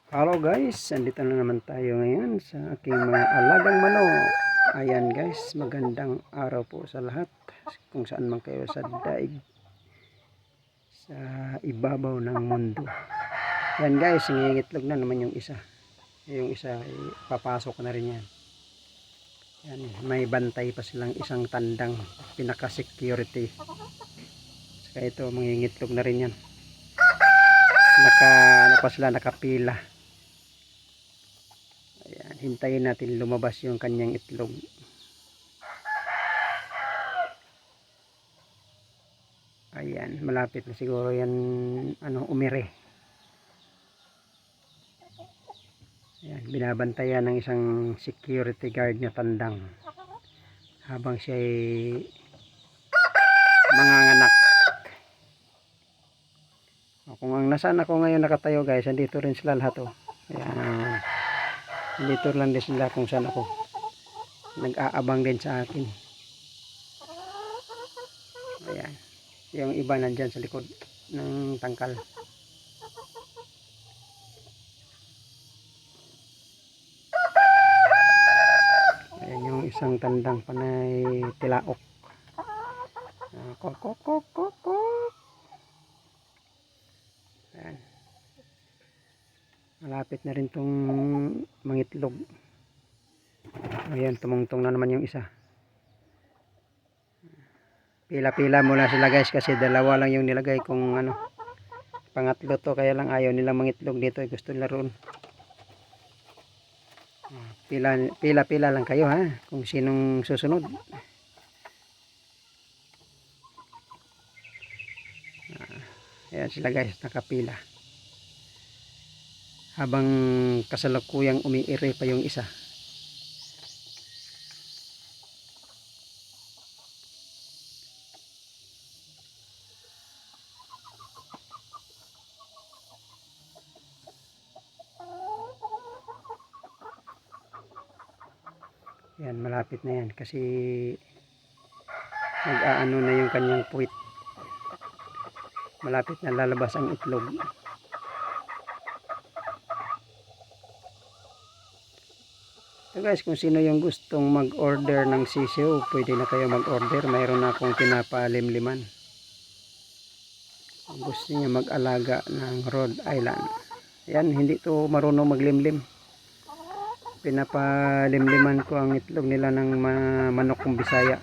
Hello guys, andito na naman tayo ngayon sa aking mga alagang manok. Ayan guys, magandang araw po sa lahat kung saan man kayo sa daig, sa ibabaw ng mundo. Ayan guys, nangingitlog na naman yung isa. Yung isa papasok na rin yan. Ayan, may bantay pa silang isang tandang pinaka security. Saka ito, mangingitlog na rin yan. Nakapila. Ayan, hintayin natin lumabas yung kanyang itlog. Ayan, malapit na siguro yan umire. Ayan, binabantayan ng isang security guard na tandang habang siya ay manganganak. Kung ang nasaan ako ngayon nakatayo guys, andito rin sila lahat oh. Ayan, dito lang din sila kung saan ako. Nag-aabang din sa akin. Ayan, yung iba nandyan sa likod ng tangkal. Ayan yung isang tandang panay tilaok. Kok kok kok kok kok. Ayan, malapit na rin tong mangitlog. Ayan, tumungtong na naman yung isa. Pila-pila muna sila guys kasi dalawa lang yung nilagay kung pangatlo to, kaya lang ayaw nilang mangitlog dito, gusto nila roon. Pila-pila lang kayo ha kung sinong susunod. Ayan sila guys, nakapila. Habang kasalukuyang umiire pa yung isa. Yan, malapit na yan kasi nag-aano na yung kanyang puwit. Malapit na lalabas ang itlog. So guys, kung sino yung gustong mag-order ng sisiw, pwede na kayo mag-order. Mayroon na akong pinapalimliman. Kung gusto niyo mag-alaga ng Rhode Island. Yan, hindi to marunong maglimlim. Pinapalimliman ko ang itlog nila ng manok kong Bisaya.